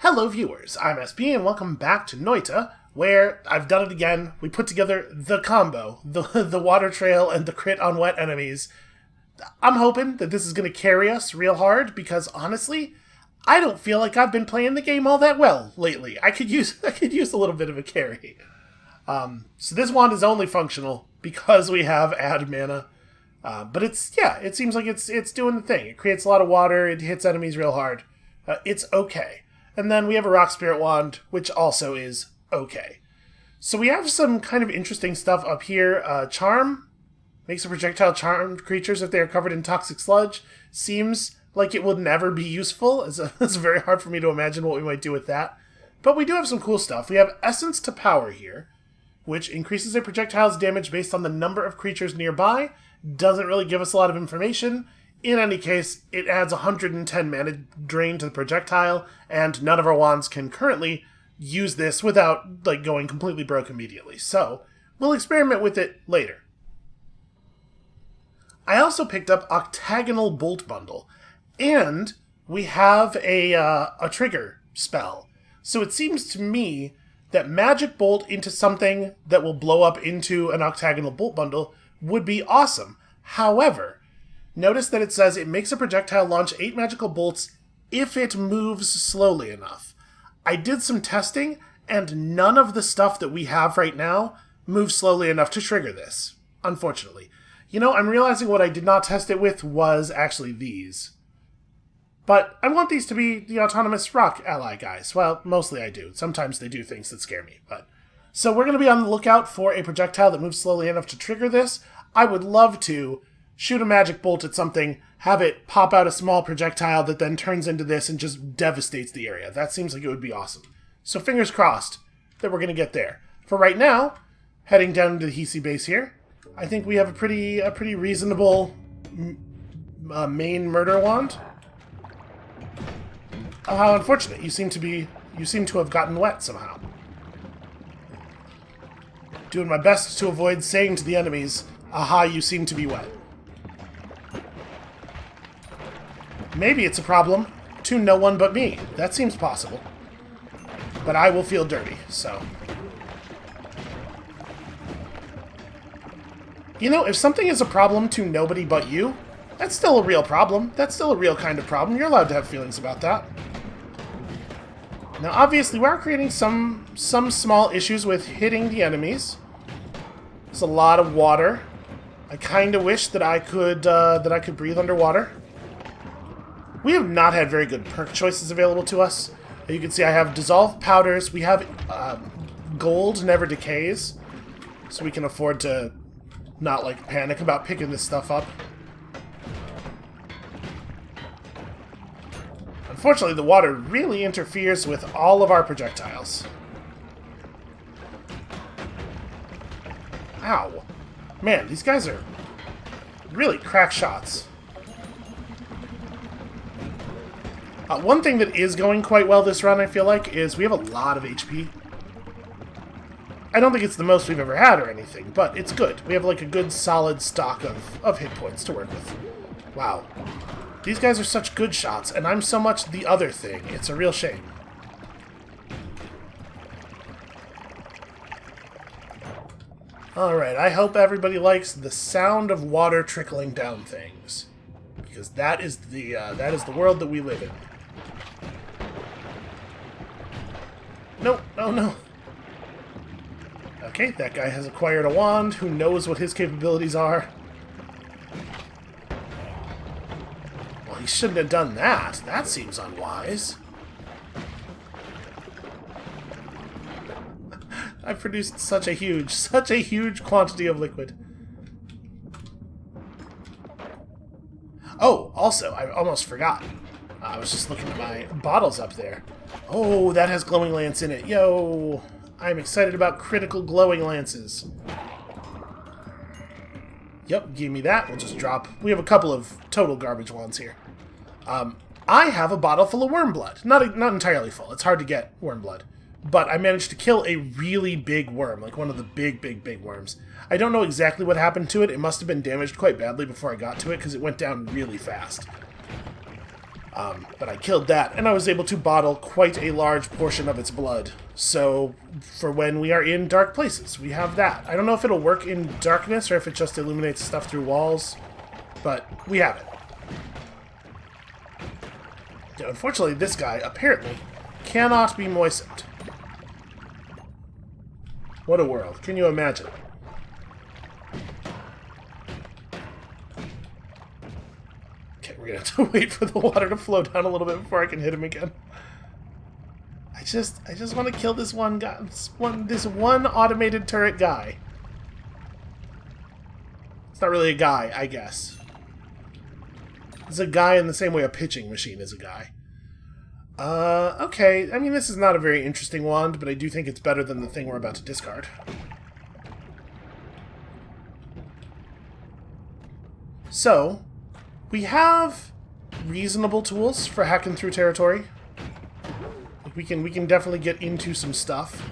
Hello viewers, I'm SB and welcome back to Noita, where I've done it again. We put together the combo, the water trail and the crit on wet enemies. I'm hoping that this is going to carry us real hard, because honestly, I don't feel like I've been playing the game all that well lately. I could use a little bit of a carry. So this wand is only functional because we have add mana. But it seems like it's doing the thing. It creates a lot of water, it hits enemies real hard. It's okay. And then we have a Rock Spirit Wand, which also is okay. So we have some kind of interesting stuff up here. Charm makes a projectile charmed creatures if they are covered in toxic sludge. Seems like it would never be useful. It's very hard for me to imagine what we might do with that. But we do have some cool stuff. We have Essence to Power here, which increases a projectile's damage based on the number of creatures nearby. Doesn't really give us a lot of information. In any case, it adds 110 mana drain to the projectile, and none of our wands can currently use this without going completely broke immediately. So, we'll experiment with it later. I also picked up Octagonal Bolt Bundle, and we have a trigger spell. So it seems to me that Magic Bolt into something that will blow up into an Octagonal Bolt Bundle would be awesome. However, notice that it says it makes a projectile launch 8 magical bolts if it moves slowly enough. I did some testing, and none of the stuff that we have right now moves slowly enough to trigger this, unfortunately. You know, I'm realizing what I did not test it with was actually these. But I want these to be the autonomous rock ally guys. Well, mostly I do. Sometimes they do things that scare me. So we're going to be on the lookout for a projectile that moves slowly enough to trigger this. I would love to shoot a magic bolt at something, have it pop out a small projectile that then turns into this and just devastates the area. That seems like it would be awesome. So fingers crossed that we're going to get there. For right now, heading down into the Hisi base here, I think we have a pretty reasonable main murder wand. Oh, how unfortunate. You seem to have gotten wet somehow. Doing my best to avoid saying to the enemies, aha, you seem to be wet. Maybe it's a problem to no one but me. That seems possible. But I will feel dirty, so. You know, if something is a problem to nobody but you, that's still a real problem. That's still a real kind of problem. You're allowed to have feelings about that. Now, obviously, we are creating some small issues with hitting the enemies. There's a lot of water. I kind of wish that I could breathe underwater. We have not had very good perk choices available to us. You can see I have dissolved powders. We have gold never decays, so we can afford to not panic about picking this stuff up. Unfortunately, the water really interferes with all of our projectiles. Ow. Man, these guys are really crack shots. One thing that is going quite well this run, I feel like, is we have a lot of HP. I don't think it's the most we've ever had or anything, but it's good. We have a good solid stock of hit points to work with. Wow. These guys are such good shots, and I'm so much the other thing. It's a real shame. Alright, I hope everybody likes the sound of water trickling down things, because that is the world that we live in. No, no, no. Okay, that guy has acquired a wand. Who knows what his capabilities are? Well, he shouldn't have done that. That seems unwise. I produced such a huge quantity of liquid. Oh, also, I almost forgot. I was just looking at my bottles up there. Oh, that has glowing lance in it. Yo, I'm excited about critical glowing lances. Yep, give me that. We'll just drop. We have a couple of total garbage wands here. I have a bottle full of worm blood. Not entirely full. It's hard to get worm blood. But I managed to kill a really big worm, one of the big worms. I don't know exactly what happened to it. It must have been damaged quite badly before I got to it, because it went down really fast. But I killed that, and I was able to bottle quite a large portion of its blood. So, for when we are in dark places, we have that. I don't know if it'll work in darkness, or if it just illuminates stuff through walls, but we have it. Yeah, unfortunately, this guy, apparently, cannot be moistened. What a world. Can you imagine? We're gonna have to wait for the water to flow down a little bit before I can hit him again. I just want to kill this one guy, this one automated turret guy. It's not really a guy, I guess. It's a guy in the same way a pitching machine is a guy. Okay. I mean, this is not a very interesting wand, but I do think it's better than the thing we're about to discard. So, we have reasonable tools for hacking through territory. We can definitely get into some stuff.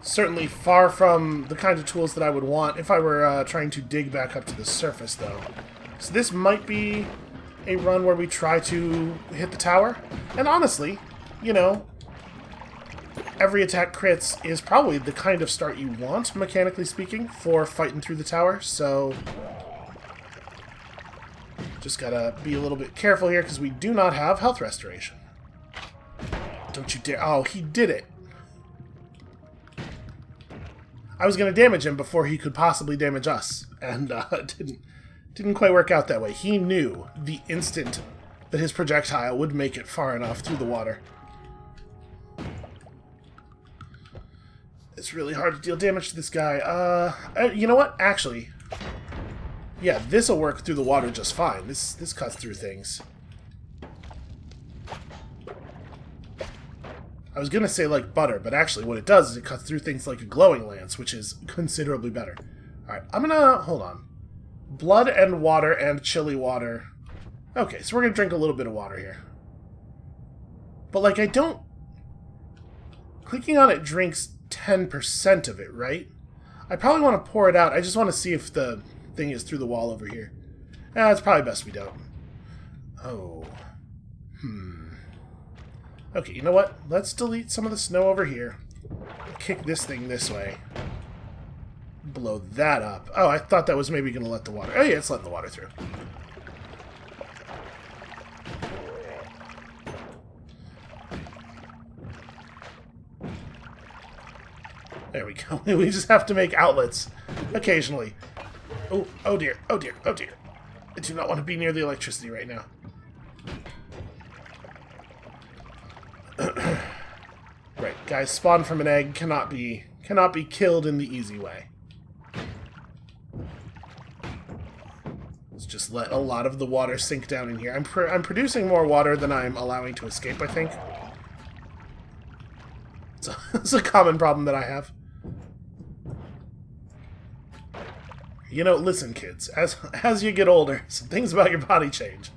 Certainly far from the kind of tools that I would want if I were trying to dig back up to the surface, though. So this might be a run where we try to hit the tower. And honestly, you know, every attack crits is probably the kind of start you want, mechanically speaking, for fighting through the tower, so just gotta be a little bit careful here, because we do not have health restoration. Don't you dare. Oh, he did it. I was gonna damage him before he could possibly damage us, and didn't quite work out that way. He knew the instant that his projectile would make it far enough through the water. It's really hard to deal damage to this guy. You know what? Actually, yeah, this'll work through the water just fine. This cuts through things. I was gonna say like butter, but actually what it does is it cuts through things like a glowing lance, which is considerably better. Alright, I'm gonna... hold on. Blood and water and chili water. Okay, so we're gonna drink a little bit of water here. But like, I don't... clicking on it drinks 10% of it, right? I probably want to pour it out. I just want to see if the thing is through the wall over here. It's probably best we don't. Oh. Okay, you know what? Let's delete some of the snow over here. Kick this thing this way. Blow that up. Oh, I thought that was maybe going to let the water... oh yeah, it's letting the water through. There we go. We just have to make outlets occasionally. Oh, oh dear, oh dear, oh dear. I do not want to be near the electricity right now. Right, guys, spawn from an egg cannot be killed in the easy way. Let's just let a lot of the water sink down in here. I'm producing more water than I'm allowing to escape, I think. It's a common problem that I have. You know, listen, kids. As you get older, some things about your body change.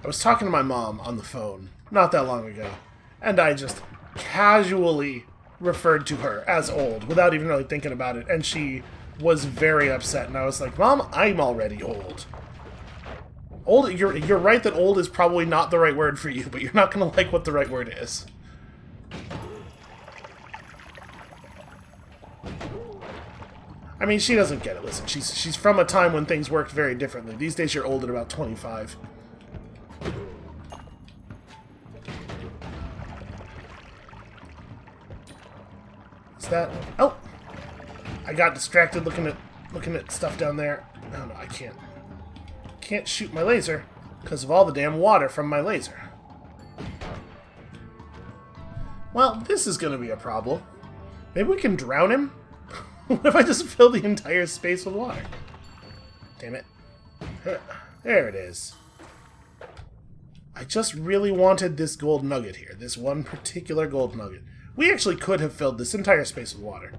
I was talking to my mom on the phone not that long ago, and I just casually referred to her as old without even really thinking about it, and she was very upset, and I was like, Mom, I'm already old. Old, you're right that old is probably not the right word for you, but you're not going to like what the right word is. I mean, she doesn't get it. Listen, she's from a time when things worked very differently. These days you're old at about 25. Is that... oh! I got distracted looking at stuff down there. Oh no, I can't shoot my laser because of all the damn water from my laser. Well, this is going to be a problem. Maybe we can drown him? What if I just fill the entire space with water? Damn it. There it is. I just really wanted this gold nugget here. This one particular gold nugget. We actually could have filled this entire space with water.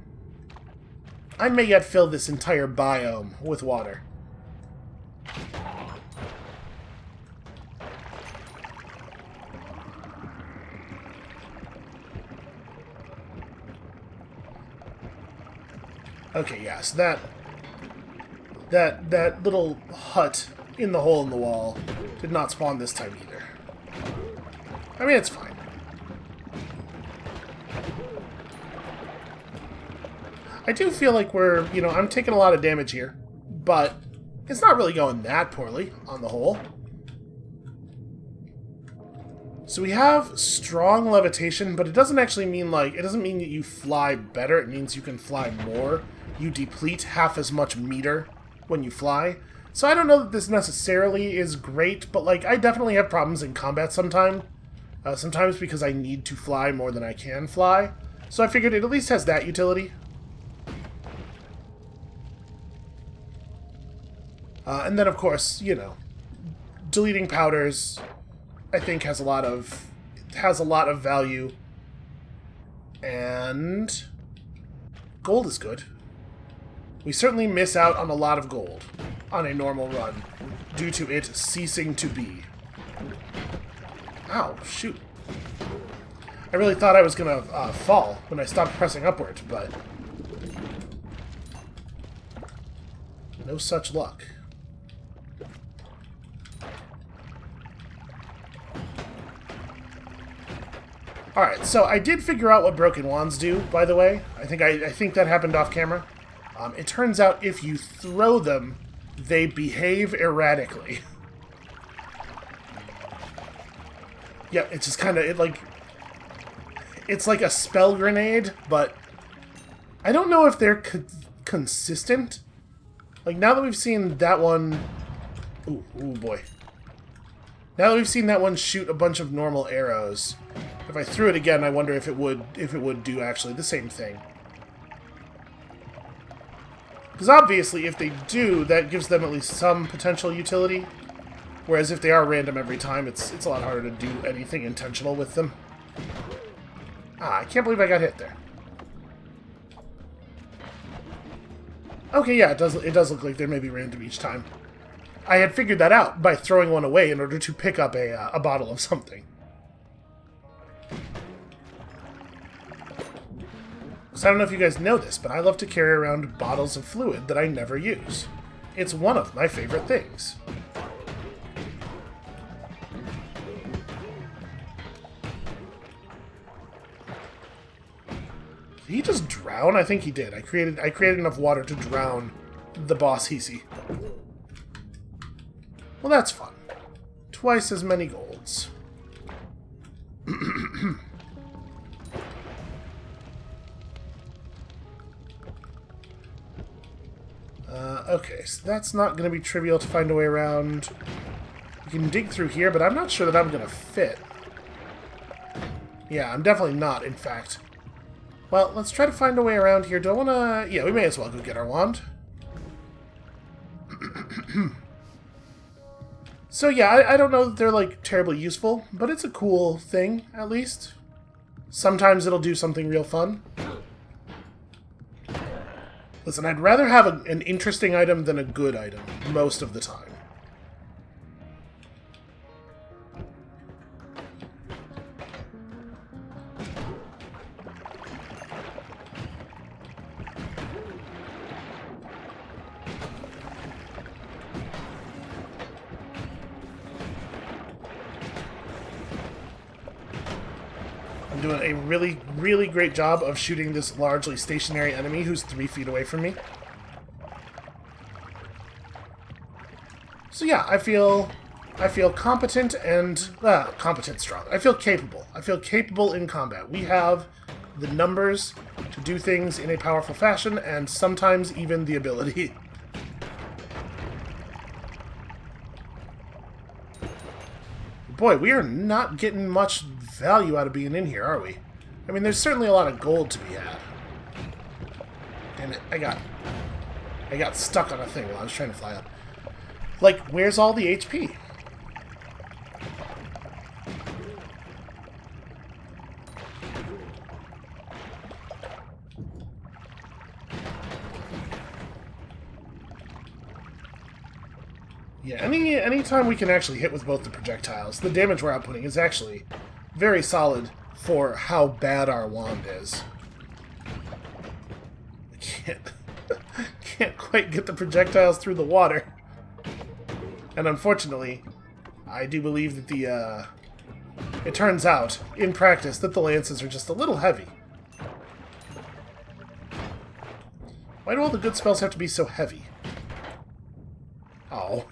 I may yet fill this entire biome with water. Okay, yeah, so that little hut in the hole in the wall did not spawn this time either. I mean, it's fine. I do feel like we're, you know, I'm taking a lot of damage here, but it's not really going that poorly on the whole. So we have strong levitation, but it doesn't actually mean, like, it doesn't mean that you fly better, it means you can fly more. You deplete half as much meter when you fly. So I don't know that this necessarily is great, but, like, I definitely have problems in combat sometimes because I need to fly more than I can fly. So I figured it at least has that utility. And then, of course, you know, deleting powders, I think, has a lot of value. And gold is good. We certainly miss out on a lot of gold on a normal run due to it ceasing to be. Ow, shoot. I really thought I was gonna fall when I stopped pressing upward, but no such luck. Alright, so I did figure out what broken wands do, by the way. I think that happened off camera. It turns out if you throw them, they behave erratically. Yeah, it's just kind of, it's like a spell grenade, but I don't know if they're consistent. Like, now that we've seen that one... Ooh, boy. Now that we've seen that one shoot a bunch of normal arrows, if I threw it again, I wonder if it would do actually the same thing. Because obviously, if they do, that gives them at least some potential utility. Whereas if they are random every time, it's a lot harder to do anything intentional with them. Ah, I can't believe I got hit there. Okay, yeah, it does look like they're maybe random each time. I had figured that out by throwing one away in order to pick up a bottle of something. So I don't know if you guys know this, but I love to carry around bottles of fluid that I never use. It's one of my favorite things. Did he just drown? I think he did. I created enough water to drown the boss Hisi. Well, that's fun. Twice as many golds. Okay, so that's not going to be trivial to find a way around. You can dig through here, but I'm not sure that I'm going to fit. Yeah, I'm definitely not, in fact. Well, let's try to find a way around here. Do I want to... Yeah, we may as well go get our wand. So yeah, I don't know that they're, like, terribly useful, but it's a cool thing, at least. Sometimes it'll do something real fun. Listen, I'd rather have an interesting item than a good item, most of the time. I'm doing a really, really great job of shooting this largely stationary enemy who's 3 feet away from me. So yeah, I feel competent and... competent strong. I feel capable. I feel capable in combat. We have the numbers to do things in a powerful fashion, and sometimes even the ability. Boy, we are not getting much value out of being in here, are we? I mean, there's certainly a lot of gold to be had. Damn it, I got stuck on a thing while I was trying to fly up. Like, where's all the HP? Yeah, anytime we can actually hit with both the projectiles, the damage we're outputting is actually very solid for how bad our wand is. Can't quite get the projectiles through the water. And unfortunately, I do believe that the, it turns out, in practice, that the lances are just a little heavy. Why do all the good spells have to be so heavy? Oh.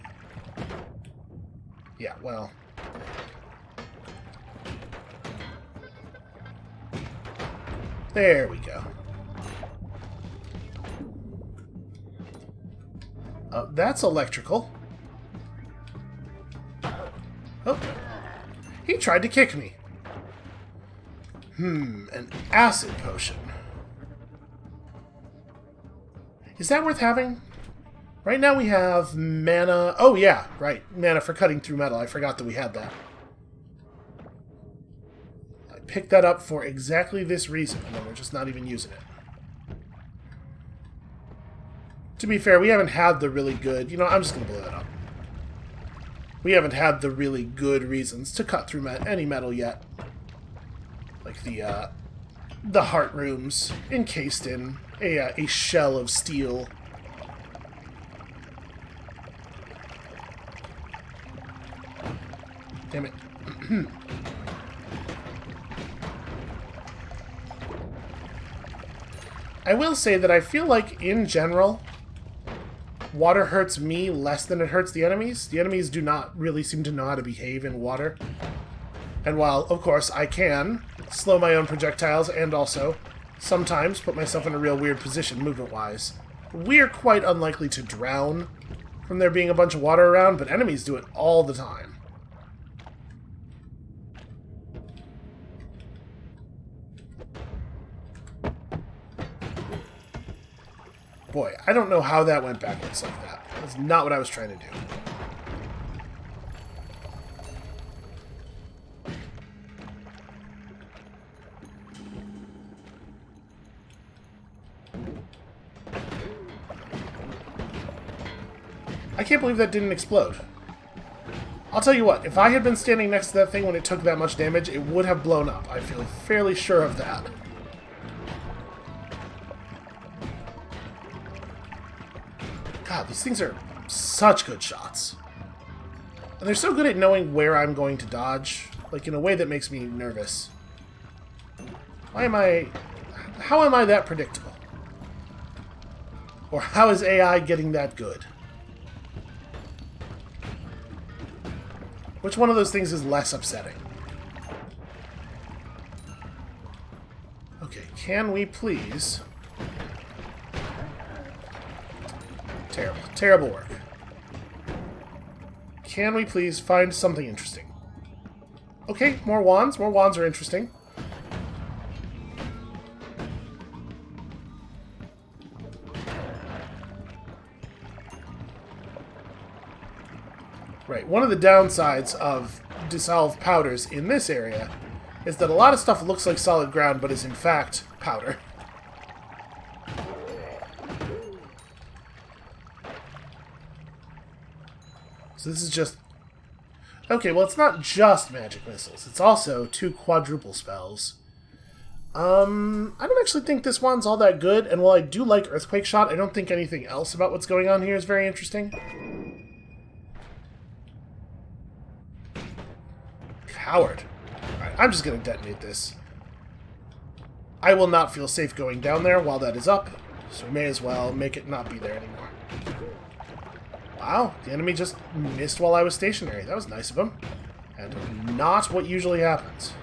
Yeah, well. There we go. That's electrical. Oh. He tried to kick me. An acid potion. Is that worth having? Right now we have mana... Oh, yeah, right. Mana for cutting through metal. I forgot that we had that. I picked that up for exactly this reason, and then we're just not even using it. To be fair, we haven't had the really good... You know, I'm just going to blow that up. We haven't had the really good reasons to cut through any metal yet. Like the heart rooms encased in a shell of steel. Damn it. I will say that I feel like, in general, water hurts me less than it hurts the enemies. The enemies do not really seem to know how to behave in water. And while, of course, I can slow my own projectiles and also sometimes put myself in a real weird position movement-wise, we're quite unlikely to drown from there being a bunch of water around, but enemies do it all the time. Boy, I don't know how that went backwards like that. That's not what I was trying to do. I can't believe that didn't explode. I'll tell you what, if I had been standing next to that thing when it took that much damage, it would have blown up. I feel fairly sure of that. God, these things are such good shots. And they're so good at knowing where I'm going to dodge, like in a way that makes me nervous. How am I that predictable? Or how is AI getting that good? Which one of those things is less upsetting? Okay, can we please... Terrible. Terrible work. Can we please find something interesting? Okay, more wands. More wands are interesting. Right, one of the downsides of dissolved powders in this area is that a lot of stuff looks like solid ground, but is in fact powder. So this is just... Okay, well, it's not just magic missiles. It's also 2 quadruple spells. I don't actually think this one's all that good, and while I do like Earthquake Shot, I don't think anything else about what's going on here is very interesting. Coward. Alright, I'm just going to detonate this. I will not feel safe going down there while that is up, so we may as well make it not be there anymore. Wow, the enemy just missed while I was stationary. That was nice of him. And not what usually happens.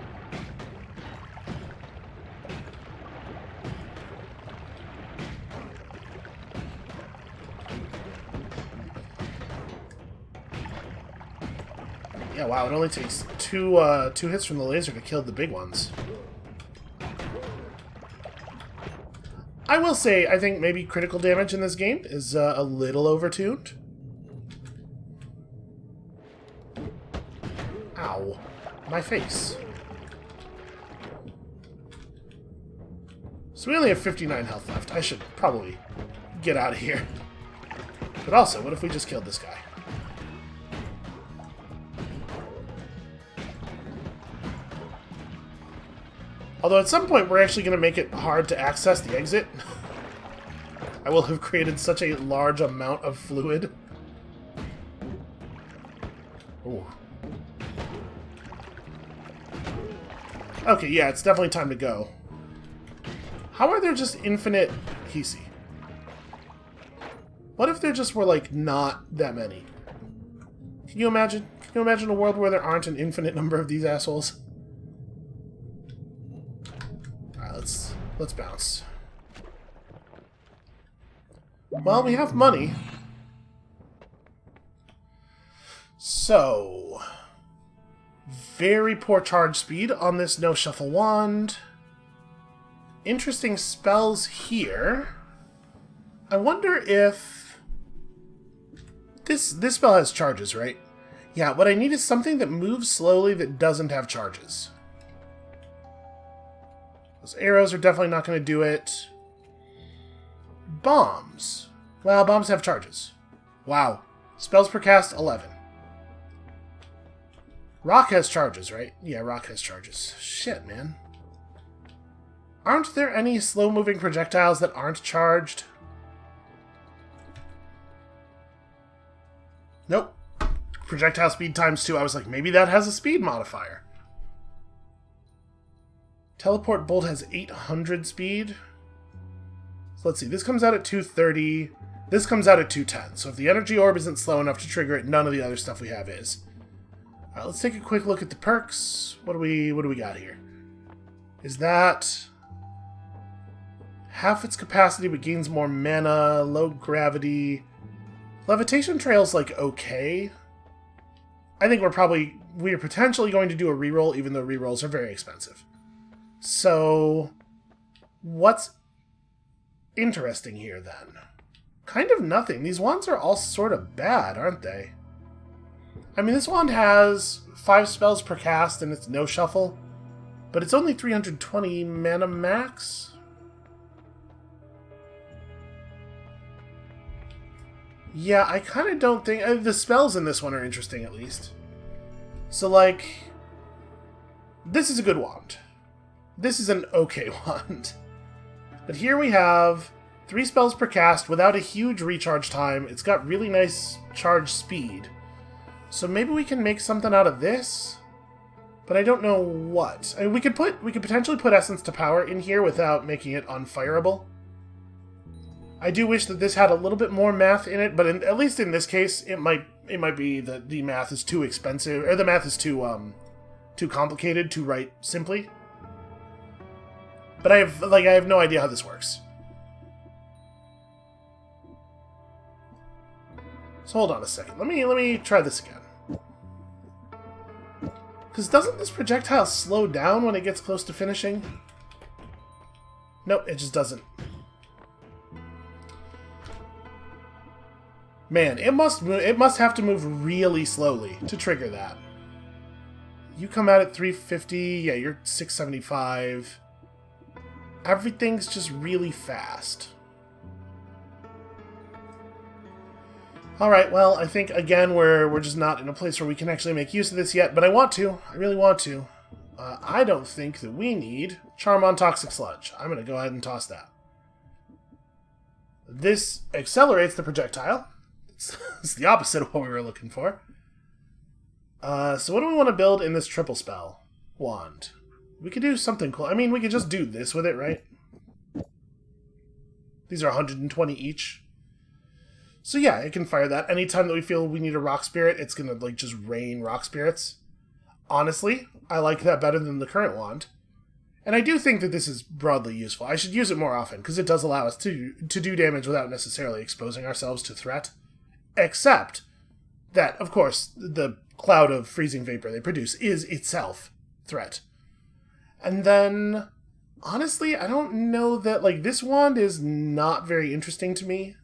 Yeah, wow, it only takes two hits from the laser to kill the big ones. I will say, I think maybe critical damage in this game is a little overtuned. Ow. My face. So we only have 59 health left. I should probably get out of here. But also, what if we just killed this guy? Although at some point we're actually going to make it hard to access the exit. I will have created such a large amount of fluid. Ooh. Okay, yeah, it's definitely time to go. How are there just infinite Hisi? What if there just were, like, not that many? Can you imagine? Can you imagine a world where there aren't an infinite number of these assholes? Alright, let's bounce. Well, we have money. So, very poor charge speed on this no shuffle wand. Interesting spells here. I wonder if this spell has charges, right? Yeah, what I need is something that moves slowly that doesn't have charges. Those arrows are definitely not going to do it. Bombs. Well, bombs have charges. Wow. Spells per cast, 11. Rock has charges, right? Yeah, rock has charges. Shit, man. Aren't there any slow-moving projectiles that aren't charged? Nope. Projectile speed times 2. I was like, maybe that has a speed modifier. Teleport bolt has 800 speed. So let's see. This comes out at 230. This comes out at 210. So if the energy orb isn't slow enough to trigger it, none of the other stuff we have is. Alright, let's take a quick look at the perks. What do we got here? Is that half its capacity but gains more mana, low gravity. Levitation trail's like okay. I think we're potentially going to do a reroll, even though rerolls are very expensive. So what's interesting here then? Kind of nothing. These wands are all sort of bad, aren't they? I mean, this wand has 5 spells per cast and it's no shuffle, but it's only 320 mana max. Yeah, I kind of don't think... the spells in this one are interesting, at least. So, like... this is a good wand. This is an okay wand. But here we have 3 spells per cast without a huge recharge time. It's got really nice charge speed. So maybe we can make something out of this? But I don't know what. I mean, we could potentially put Essence to Power in here without making it unfireable. I do wish that this had a little bit more math in it, but at least in this case, it might be that the math is too expensive, or the math is too complicated to write simply. But I have no idea how this works. So hold on a second. Let me try this again. Because doesn't this projectile slow down when it gets close to finishing? Nope, it just doesn't. Man, it must have to move really slowly to trigger that. You come out at 350, yeah, you're 675. Everything's just really fast. Alright, well, I think, again, we're just not in a place where we can actually make use of this yet, but I want to. I really want to. I don't think that we need Charm on Toxic Sludge. I'm going to go ahead and toss that. This accelerates the projectile. It's the opposite of what we were looking for. So what do we want to build in this triple spell wand? We could do something cool. I mean, we could just do this with it, right? These are 120 each. So yeah, it can fire that. Anytime that we feel we need a rock spirit, it's going to like just rain rock spirits. Honestly, I like that better than the current wand. And I do think that this is broadly useful. I should use it more often, because it does allow us to do damage without necessarily exposing ourselves to threat. Except that, of course, the cloud of freezing vapor they produce is itself threat. And then, honestly, I don't know that, like, this wand is not very interesting to me.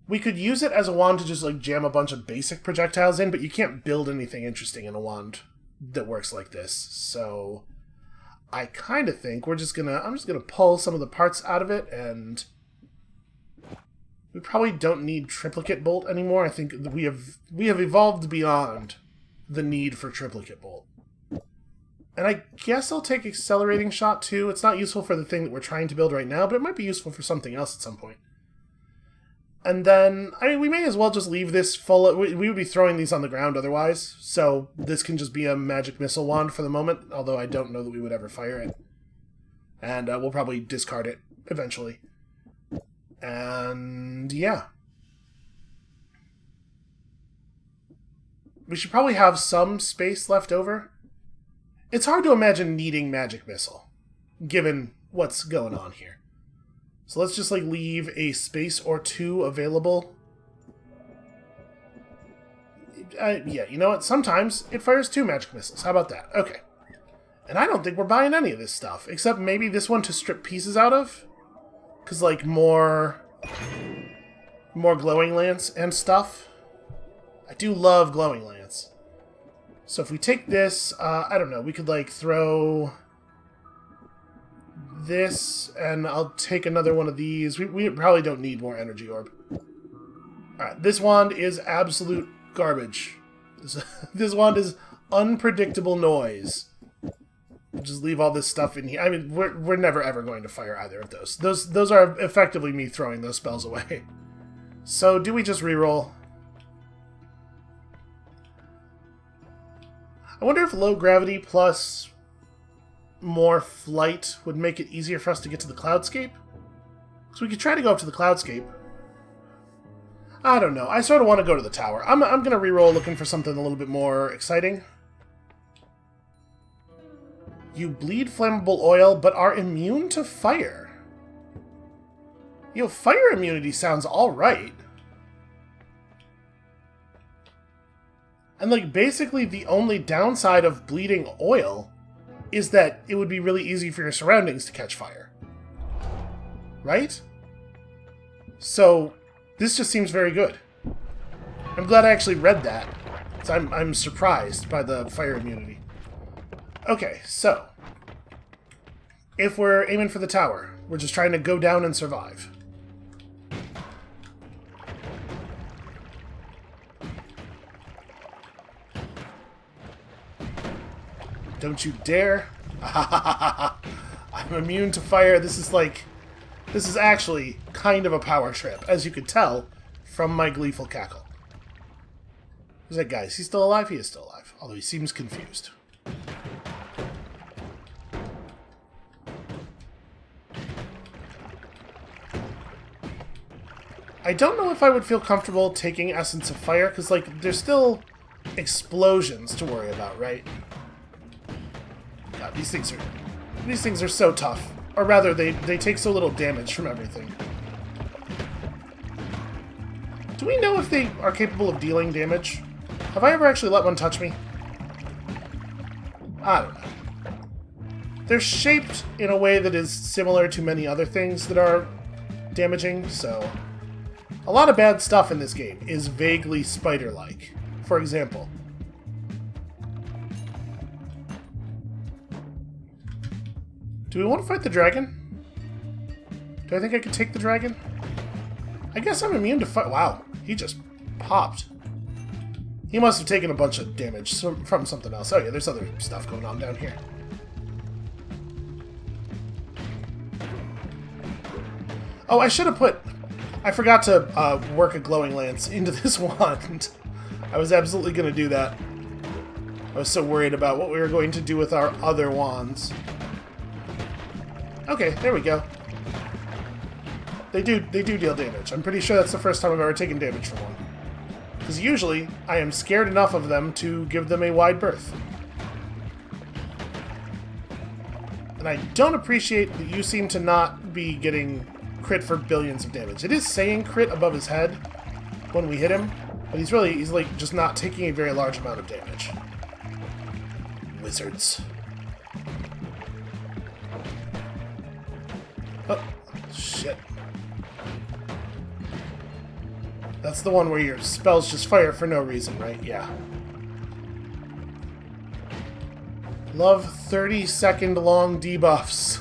We could use it as a wand to just, like, jam a bunch of basic projectiles in, but you can't build anything interesting in a wand that works like this. So, I kind of think I'm just gonna pull some of the parts out of it, and we probably don't need Triplicate Bolt anymore. I think we have evolved beyond the need for Triplicate Bolt. And I guess I'll take Accelerating Shot too. It's not useful for the thing that we're trying to build right now, but it might be useful for something else at some point. And then, I mean, we may as well just leave this full... We would be throwing these on the ground otherwise, so this can just be a magic missile wand for the moment, although I don't know that we would ever fire it. And we'll probably discard it eventually. And yeah. We should probably have some space left over. It's hard to imagine needing Magic Missile, given what's going on here. So let's just, like, leave a space or two available. Yeah, you know what? Sometimes it fires 2 Magic Missiles. How about that? Okay. And I don't think we're buying any of this stuff, except maybe this one to strip pieces out of. Because, like, more glowing lance and stuff. I do love glowing lance. So if we take this, I don't know, we could, like, throw this, and I'll take another one of these. We probably don't need more energy orb. Alright, this wand is absolute garbage. This wand is unpredictable noise. We'll just leave all this stuff in here. I mean, we're never ever going to fire either of those. Those are effectively me throwing those spells away. So, do we just reroll? I wonder if low gravity plus more flight would make it easier for us to get to the cloudscape? So we could try to go up to the cloudscape. I don't know. I sort of want to go to the tower. I'm going to reroll looking for something a little bit more exciting. You bleed flammable oil, but are immune to fire. You know, fire immunity sounds alright. And, like, basically the only downside of bleeding oil is that it would be really easy for your surroundings to catch fire. Right? So, this just seems very good. I'm glad I actually read that. So I'm surprised by the fire immunity. Okay, so if we're aiming for the tower, we're just trying to go down and survive. Don't you dare. I'm immune to fire. This is actually kind of a power trip, as you could tell from my gleeful cackle. Who's that guy? Is he still alive? He is still alive, although he seems confused. I don't know if I would feel comfortable taking Essence of Fire, because, like, there's still explosions to worry about, right? God, these things are so tough. Or rather, they take so little damage from everything. Do we know if they are capable of dealing damage? Have I ever actually let one touch me? I don't know. They're shaped in a way that is similar to many other things that are damaging, so... A lot of bad stuff in this game is vaguely spider-like. For example... Do we want to fight the dragon? Do I think I could take the dragon? I guess I'm immune to fight. Wow, he just popped. He must have taken a bunch of damage from something else. Oh yeah, there's other stuff going on down here. Oh, I should have put... I forgot to work a glowing lance into this wand. I was absolutely going to do that. I was so worried about what we were going to do with our other wands. Okay, there we go. They do deal damage. I'm pretty sure that's the first time I've ever taken damage from one. Because usually, I am scared enough of them to give them a wide berth. And I don't appreciate that you seem to not be getting crit for billions of damage. It is saying crit above his head when we hit him, but he's like just not taking a very large amount of damage. Wizards. Oh, shit. That's the one where your spells just fire for no reason, right? Yeah. Love 30-second long debuffs.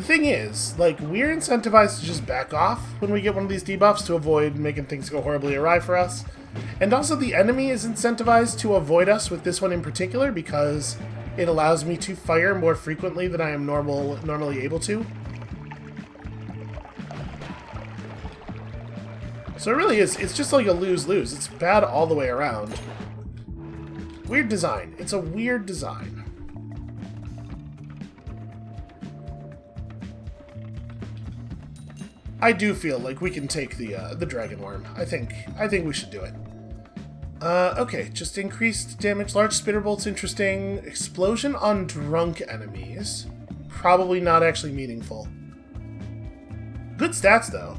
thing is, like, we're incentivized to just back off when we get one of these debuffs to avoid making things go horribly awry for us. And also the enemy is incentivized to avoid us with this one in particular because it allows me to fire more frequently than I am normally able to. So it really is, it's just like a lose-lose. It's bad all the way around. Weird design. It's a weird design. I do feel like we can take the dragon worm. I think we should do it. Okay, just increased damage. Large spitter bolt's interesting. Explosion on drunk enemies. Probably not actually meaningful. Good stats, though.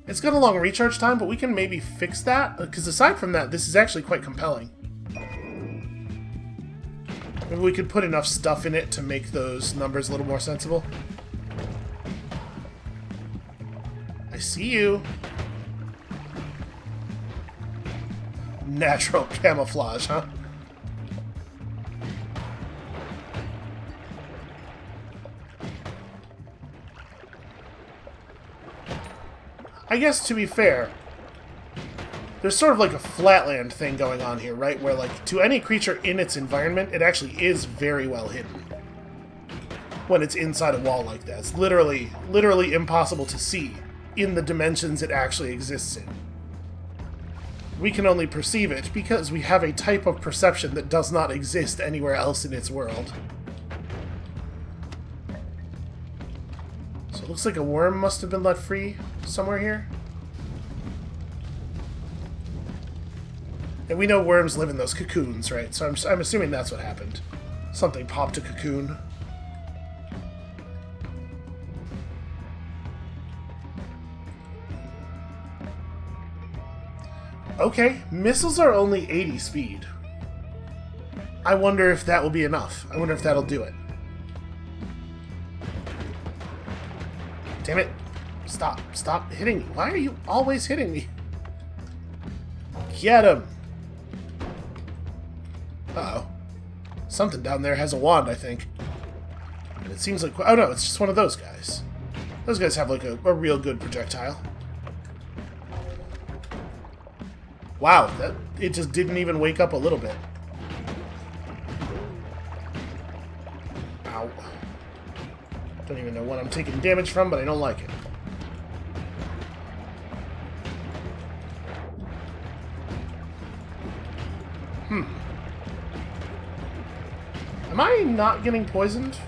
It's got a long recharge time, but we can maybe fix that, because aside from that, this is actually quite compelling. Maybe we could put enough stuff in it to make those numbers a little more sensible. I see you. Natural camouflage, huh? I guess, to be fair, there's sort of like a flatland thing going on here, right? Where, like, to any creature in its environment, it actually is very well hidden. When it's inside a wall like that. It's literally impossible to see in the dimensions it actually exists in. We can only perceive it because we have a type of perception that does not exist anywhere else in its world. So it looks like a worm must have been let free somewhere here. And we know worms live in those cocoons, right? So I'm assuming that's what happened. Something popped a cocoon. Okay, missiles are only 80 speed. I wonder if that will be enough. I wonder if that'll do it. Damn it. Stop hitting me. Why are you always hitting me? Get him! Uh-oh. Something down there has a wand, I think. And it seems like... Oh no, it's just one of those guys. Those guys have like a real good projectile. Wow, it just didn't even wake up a little bit. Ow. Don't even know what I'm taking damage from, but I don't like it. Am I not getting poisoned?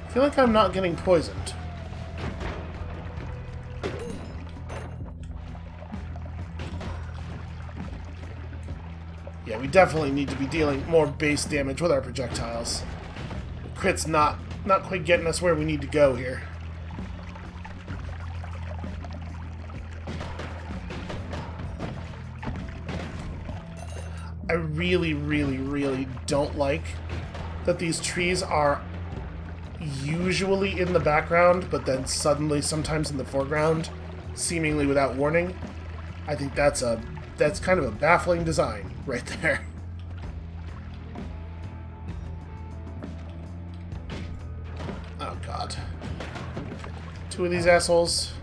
I feel like I'm not getting poisoned. Yeah, we definitely need to be dealing more base damage with our projectiles. The crit's not quite getting us where we need to go here. I really don't like that these trees are usually in the background, but then suddenly sometimes in the foreground, seemingly without warning. I think that's kind of a baffling design right there. Oh god. Two of these assholes.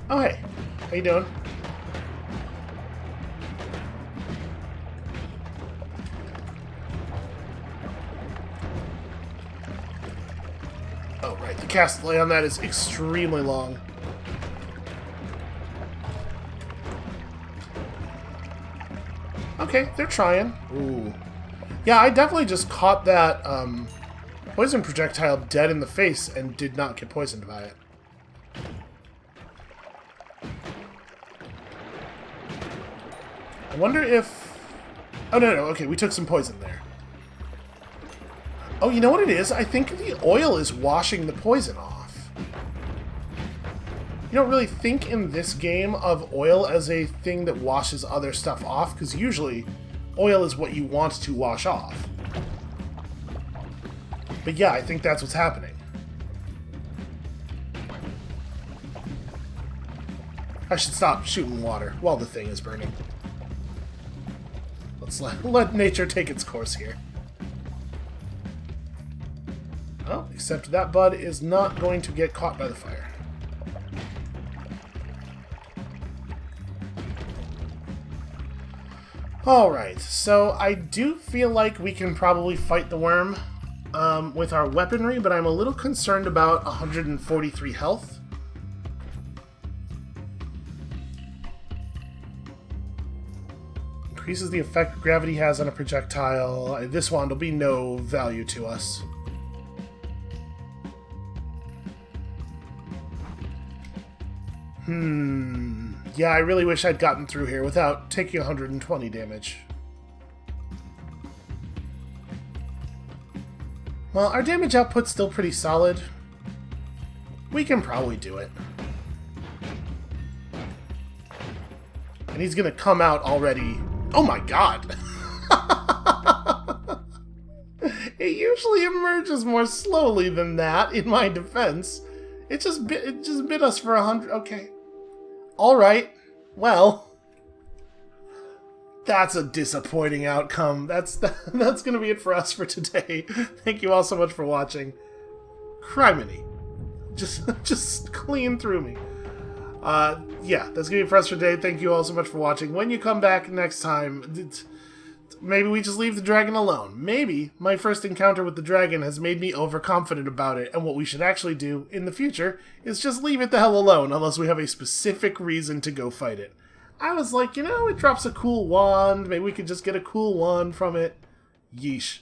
Oh hey, how you doing? Oh right, the cast delay on that is extremely long. Okay, they're trying. Ooh. Yeah, I definitely just caught that poison projectile dead in the face and did not get poisoned by it. I wonder if... Oh, no, okay, we took some poison there. Oh, you know what it is? I think the oil is washing the poison off. You don't really think in this game of oil as a thing that washes other stuff off, because usually oil is what you want to wash off. But yeah, I think that's what's happening. I should stop shooting water while the thing is burning. Let's let nature take its course here. Oh, except that bud is not going to get caught by the fire. Alright, so I do feel like we can probably fight the worm with our weaponry, but I'm a little concerned about 143 health. Increases the effect gravity has on a projectile. This wand will be no value to us. Yeah, I really wish I'd gotten through here without taking 120 damage. Well, our damage output's still pretty solid. We can probably do it. And he's gonna come out already. Oh my god! It usually emerges more slowly than that, in my defense. It just bit us for 100. Okay. Alright. Well. That's a disappointing outcome. That's gonna be it for us for today. Thank you all so much for watching. Criminy. Just clean through me. Yeah, that's gonna be it for us for today. Thank you all so much for watching. When you come back next time, maybe we just leave the dragon alone. Maybe my first encounter with the dragon has made me overconfident about it, and what we should actually do in the future is just leave it the hell alone, unless we have a specific reason to go fight it. I was like, you know, it drops a cool wand. Maybe we could just get a cool wand from it. Yeesh.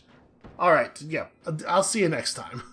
Alright, yeah, I'll see you next time.